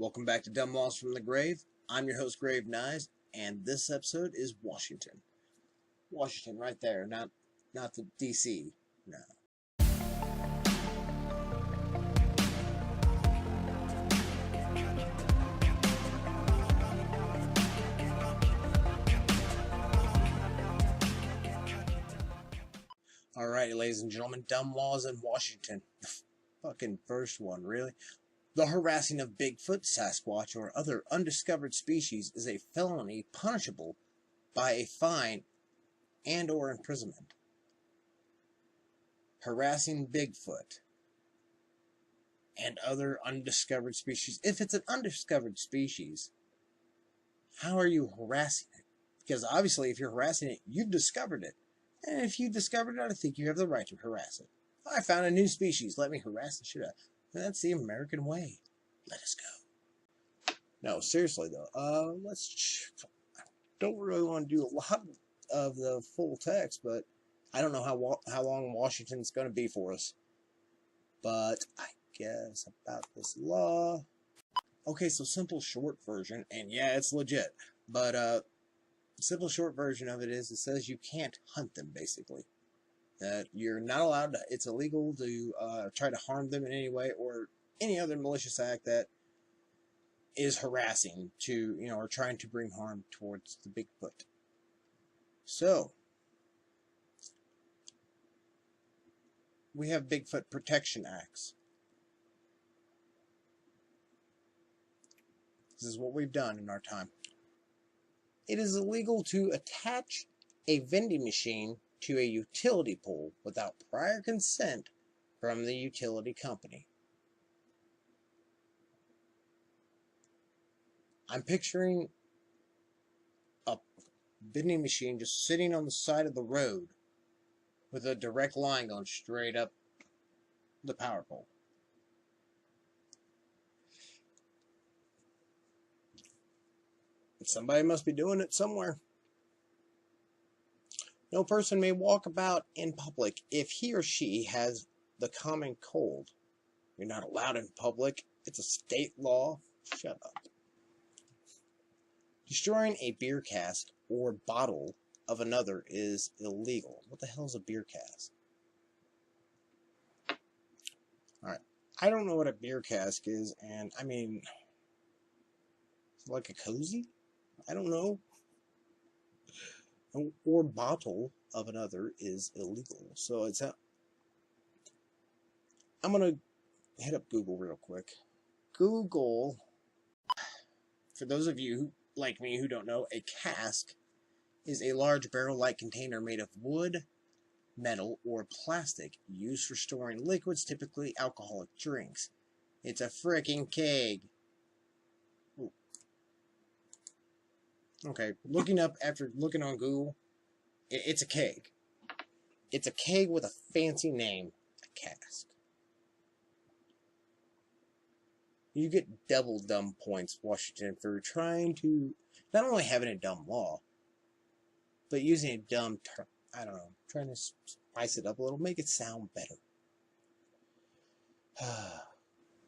Welcome back to Dumb Laws from the Grave. I'm your host, Grave Nyes, and this episode is Washington. Washington, right there, not the DC. No. Alright, ladies and gentlemen, Dumb Laws in Washington. The fucking first one, really? The harassing of Bigfoot, Sasquatch, or other undiscovered species is a felony punishable by a fine and or imprisonment. Harassing Bigfoot and other undiscovered species. If it's an undiscovered species, how are you harassing it? Because obviously if you're harassing it, you've discovered it. And if you discovered it, I think you have the right to harass it. I found a new species, let me harass the shit out. That's the American way. Let us go. No, seriously though. I don't really want to do a lot of the full text, but I don't know how long Washington's going to be for us. But I guess about this law. Okay, so simple short version, and yeah, it's legit. But simple short version of it is, it says you can't hunt them, basically. That you're not allowed to, it's illegal to try to harm them in any way or any other malicious act that is harassing to, or trying to bring harm towards the Bigfoot. So, we have Bigfoot Protection Acts. This is what we've done in our time. It is illegal to attach a vending machine to a utility pole without prior consent from the utility company. I'm picturing a vending machine just sitting on the side of the road with a direct line going straight up the power pole. Somebody must be doing it somewhere. No person may walk about in public if he or she has the common cold. You're not allowed in public. It's a state law. Shut up. Destroying a beer cask or bottle of another is illegal. What the hell is a beer cask? Alright. I don't know what a beer cask is, and I mean, it's like a cozy? I don't know. Or bottle of another is illegal. So it's I'm going to hit up Google real quick. Google, for those of you like me who don't know, a cask is a large barrel-like container made of wood, metal, or plastic used for storing liquids, typically alcoholic drinks. It's a frickin' keg. Ooh. Okay, after looking on Google, it's a keg. It's a keg with a fancy name, a cask. You get double dumb points, Washington, for trying to, not only having a dumb law, but using a dumb term. I don't know, trying to spice it up a little, make it sound better.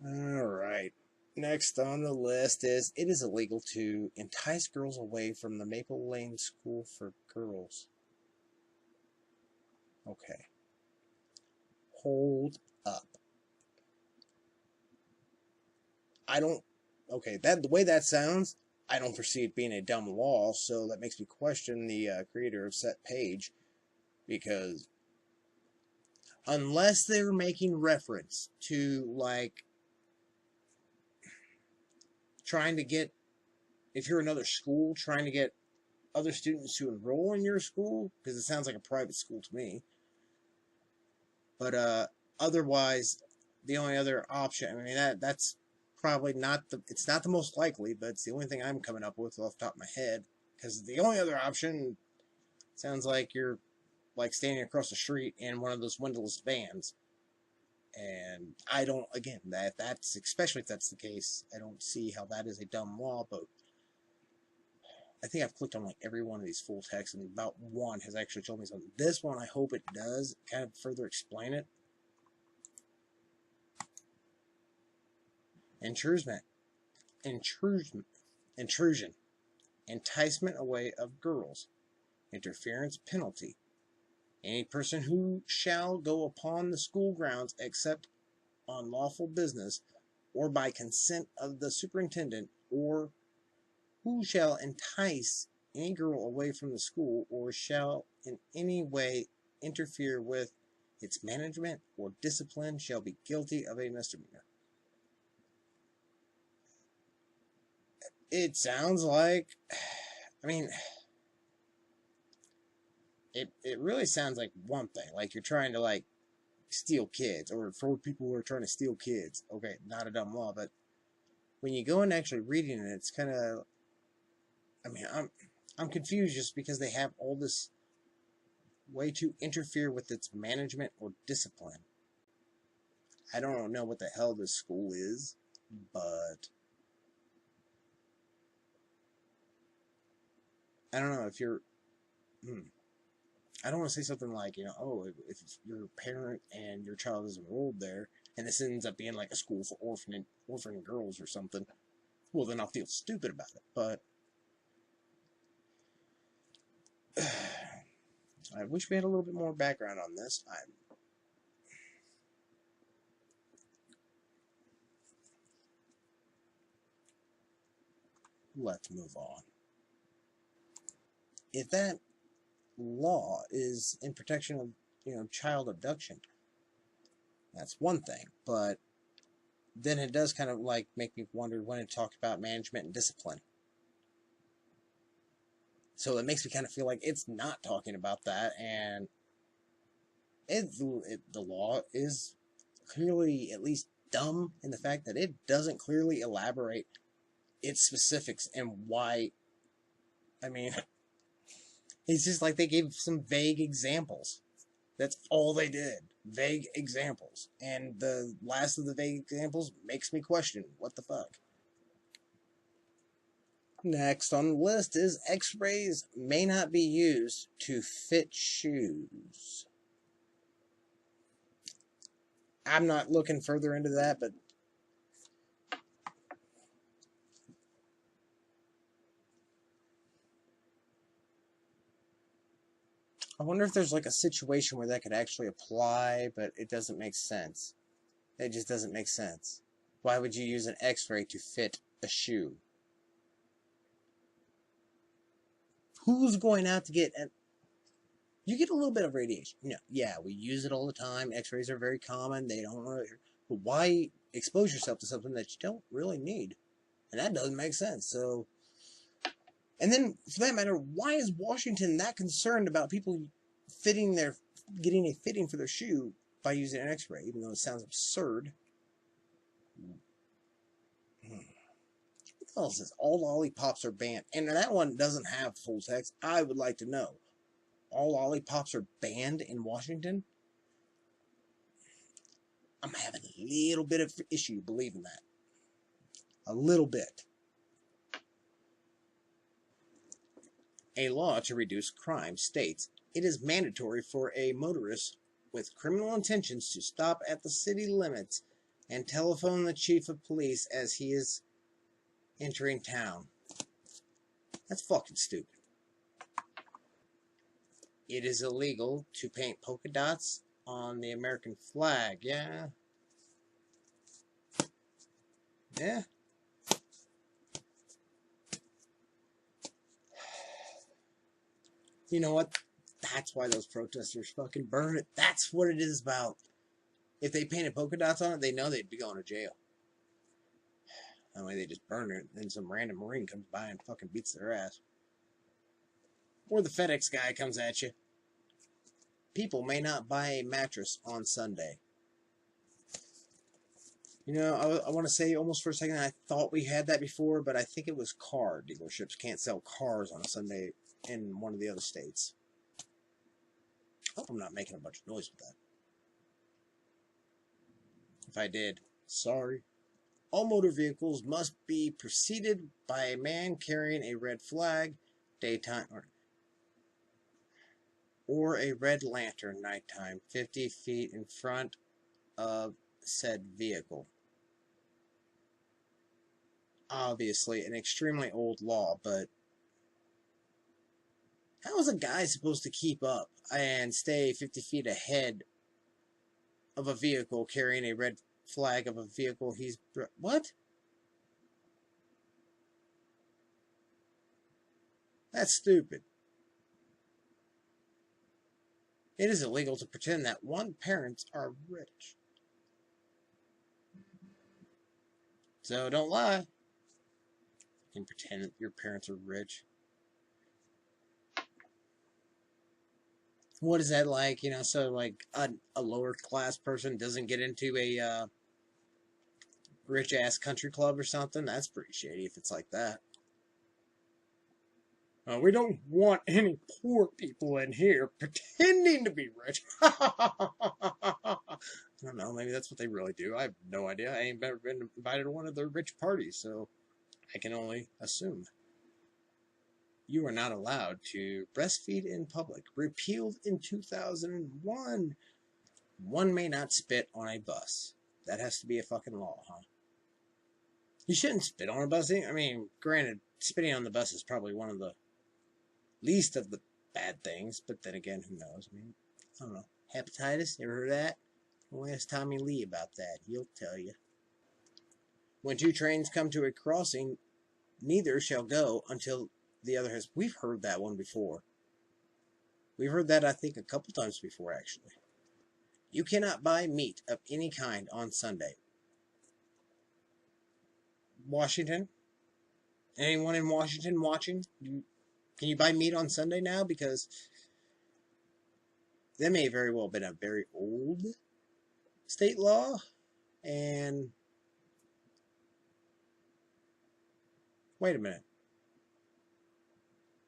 Alright. Next on the list is, it is illegal to entice girls away from the Maple Lane School for Girls. Okay. Hold up. The way that sounds, I don't foresee it being a dumb law, so that makes me question the creator of said page, because unless they're making reference to, like, trying to get, if you're another school, trying to get other students to enroll in your school, because it sounds like a private school to me. But otherwise, the only other option, I mean, that's probably not it's not the most likely, but it's the only thing I'm coming up with off the top of my head, because the only other option sounds like you're like standing across the street in one of those windowless vans. And I don't, again, that's, especially if that's the case, I don't see how that is a dumb law, but I think I've clicked on like every one of these full texts, and about one has actually told me something. This one, I hope it does kind of further explain it. Intrusion. intrusion, enticement away of girls, interference penalty. Any person who shall go upon the school grounds except on lawful business or by consent of the superintendent, or who shall entice any girl away from the school or shall in any way interfere with its management or discipline shall be guilty of a misdemeanor. It sounds like, I mean, it really sounds like one thing. Like you're trying to like steal kids, or for people who are trying to steal kids. Okay, not a dumb law, but when you go and actually reading it, it's kind of, I mean, I'm confused just because they have all this way to interfere with its management or discipline. I don't know what the hell this school is, but I don't know if you're. I don't want to say something like, oh, if you're a parent and your child is enrolled there, and this ends up being like a school for orphan girls or something, well, then I'll feel stupid about it. But I wish we had a little bit more background on this. Let's move on. If that law is in protection of, child abduction, that's one thing. But then it does kind of like make me wonder when it talked about management and discipline. So it makes me kind of feel like it's not talking about that, and the law is clearly at least dumb in the fact that it doesn't clearly elaborate its specifics and why. I mean, it's just like they gave some vague examples. That's all they did. Vague examples. And the last of the vague examples makes me question, what the fuck? Next on the list is X-rays may not be used to fit shoes. I'm not looking further into that, but I wonder if there's like a situation where that could actually apply, but it doesn't make sense. It just doesn't make sense. Why would you use an X-ray to fit a shoe? Who's going out to get you get a little bit of radiation. Yeah, we use it all the time. X-rays are very common. They don't really, but why expose yourself to something that you don't really need? And that doesn't make sense. So, and then for that matter, why is Washington that concerned about people getting a fitting for their shoe by using an X-ray, even though it sounds absurd? What else is all lollipops are banned? And that one doesn't have full text. I would like to know. All lollipops are banned in Washington? I'm having a little bit of issue believing that. A little bit. A law to reduce crime states it is mandatory for a motorist with criminal intentions to stop at the city limits and telephone the chief of police as he is entering town. That's fucking stupid. It is illegal to paint polka dots on the American flag. Yeah. Yeah. You know what? That's why those protesters fucking burn it. That's what it is about. If they painted polka dots on it, they know they'd be going to jail. That way they just burn it, and then some random Marine comes by and fucking beats their ass. Or the FedEx guy comes at you. People may not buy a mattress on Sunday. I want to say almost for a second I thought we had that before, but I think it was car dealerships can't sell cars on a Sunday in one of the other states. I hope I'm not making a bunch of noise with that. If I did, sorry. All motor vehicles must be preceded by a man carrying a red flag, daytime, or a red lantern, nighttime, 50 feet in front of said vehicle. obviously an extremely old law, but how is a guy supposed to keep up and stay 50 feet ahead of a vehicle carrying a red flag of a vehicle he's... What? That's stupid. It is illegal to pretend that one's parents are rich. So don't lie. You can pretend that your parents are rich. What is that like? You know, so like a lower class person doesn't get into a rich ass country club or something? That's pretty shady if it's like that. We don't want any poor people in here pretending to be rich. I don't know, maybe that's what they really do. I have no idea. I ain't ever been invited to one of their rich parties, so I can only assume. You are not allowed to breastfeed in public. Repealed in 2001. One may not spit on a bus. That has to be a fucking law, huh? You shouldn't spit on a bus. I mean, granted, spitting on the bus is probably one of the least of the bad things, but then again, who knows? I mean, I don't know. Hepatitis, you ever heard of that? Well, ask Tommy Lee about that. He'll tell you. When two trains come to a crossing, neither shall go until the other has... We've heard that one before. We've heard that, I think, a couple times before, actually. You cannot buy meat of any kind on Sunday. Washington? Anyone in Washington watching? Can you buy meat on Sunday now? Because that may very well have been a very old state law. And wait a minute.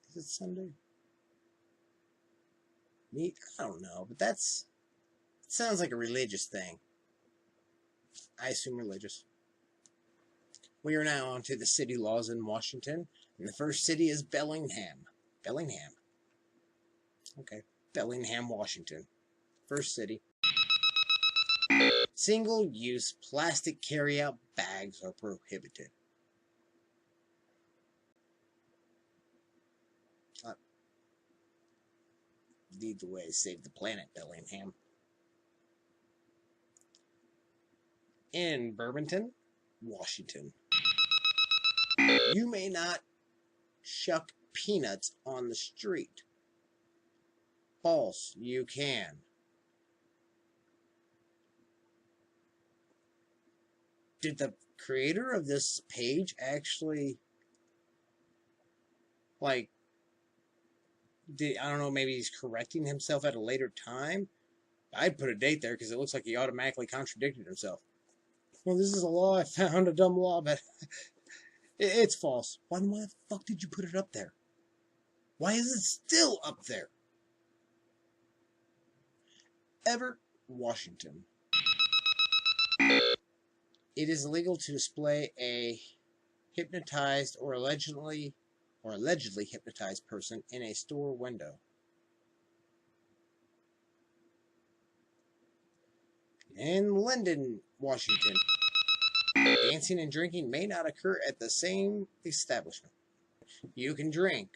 Is it Sunday? Meat? I don't know. But it sounds like a religious thing. I assume religious. We are now on to the city laws in Washington. And the first city is Bellingham. Bellingham. Okay. Bellingham, Washington. First city. Single-use plastic carry-out bags are prohibited. Lead the way, save the planet, Bellingham. In Burlington, Washington. You may not shuck peanuts on the street. False, you can. Did the creator of this page actually, like, I don't know, maybe he's correcting himself at a later time? I'd put a date there because it looks like he automatically contradicted himself. Well, this is a law. I found a dumb law, but it's false. Why the fuck did you put it up there? Why is it still up there? Everett, Washington. It is illegal to display a hypnotized or allegedly hypnotized person in a store window. In Linden, Washington. Dancing and drinking may not occur at the same establishment. You can drink,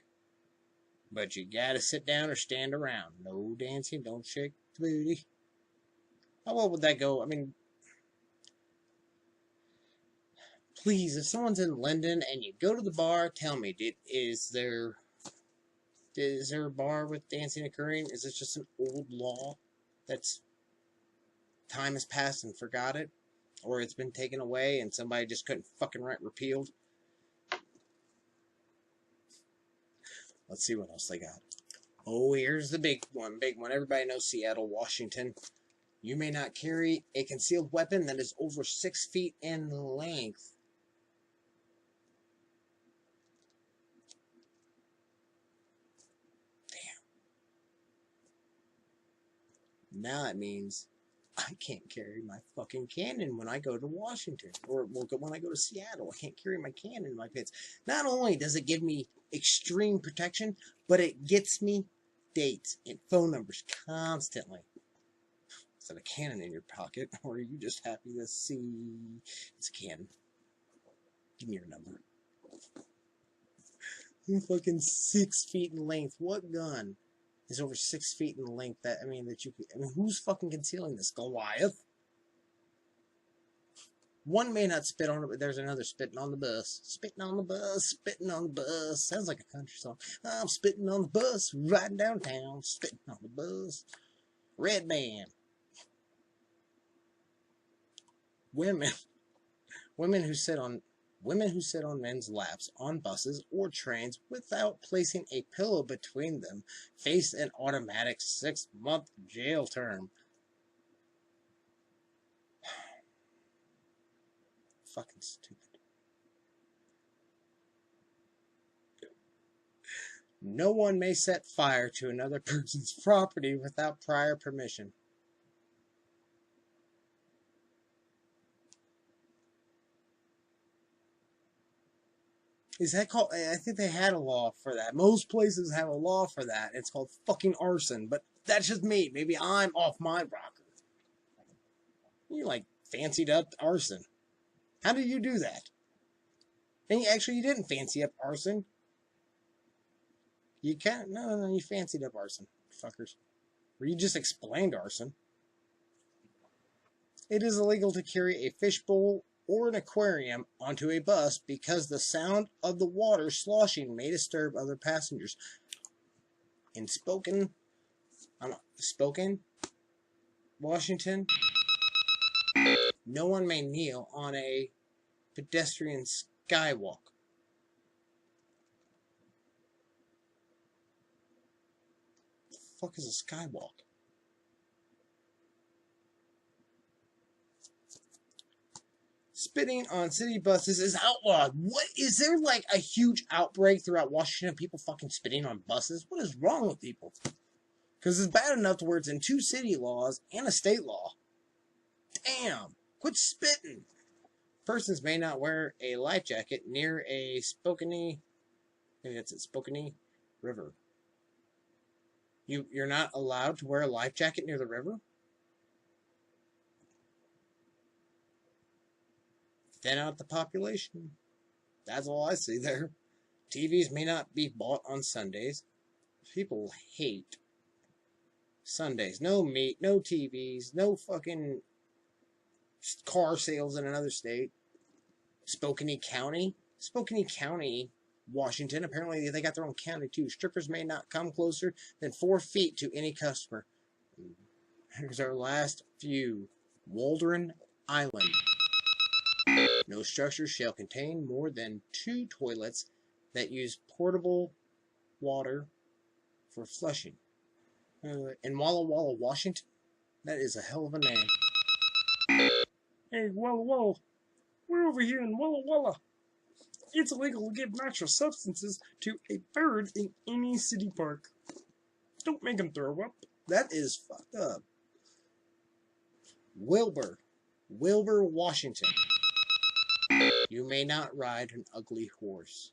but you gotta sit down or stand around. No dancing, don't shake the booty. How well would that go? I mean, please, if someone's in Linden and you go to the bar, tell me, is there a bar with dancing occurring? Is this just an old law that's time has passed and forgot it? Or it's been taken away and somebody just couldn't fucking write repealed? Let's see what else they got. Oh, here's the big one. Big one. Everybody knows Seattle, Washington. You may not carry a concealed weapon that is over 6 feet in length. Damn. Now that means I can't carry my fucking cannon when I go to Washington. Or when I go to Seattle. I can't carry my cannon in my pants. Not only does it give me extreme protection, but it gets me dates and phone numbers constantly. Is that a cannon in your pocket? Or are you just happy to see it's a cannon? Give me your number. Fucking 6 feet in length. What gun is over 6 feet in length? That you could. Who's fucking concealing this? Goliath. One may not spit on it, but there's another spitting on the bus. Spitting on the bus, spitting on the bus. Sounds like a country song. I'm spitting on the bus, riding downtown, spitting on the bus. Red band. Women who sit on men's laps on buses or trains without placing a pillow between them face an automatic 6-month jail term. Fucking stupid. No one may set fire to another person's property without prior permission. Is that called? I think they had a law for that. Most places have a law for that. It's called fucking arson. But that's just me. Maybe I'm off my rocker. You like fancied up arson. How did you do that? And you didn't fancy up arson. You can't. No, you fancied up arson, fuckers. Or you just explained arson. It is illegal to carry a fishbowl or an aquarium onto a bus because the sound of the water sloshing may disturb other passengers. In Spokane, Washington, no one may kneel on a pedestrian skywalk. The fuck is a skywalk? Spitting on city buses is outlawed. What? Is there like a huge outbreak throughout Washington? People fucking spitting on buses? What is wrong with people? Because it's bad enough to where it's in 2 city laws and a state law. Damn. Quit spitting. Persons may not wear a life jacket near a Spokane River. You're not allowed to wear a life jacket near the river? Thin out the population. That's all I see there. TVs may not be bought on Sundays. People hate Sundays. No meat, no TVs, no fucking car sales in another state. Spokane County, Washington. Apparently they got their own county too. Strippers may not come closer than 4 feet to any customer. Here's our last few. Waldron Island. No structure shall contain more than 2 toilets that use portable water for flushing. In Walla Walla, Washington? That is a hell of a name. Hey, Walla Walla. We're over here in Walla Walla. It's illegal to give natural substances to a bird in any city park. Don't make them throw up. That is fucked up. Wilbur, Washington. You may not ride an ugly horse.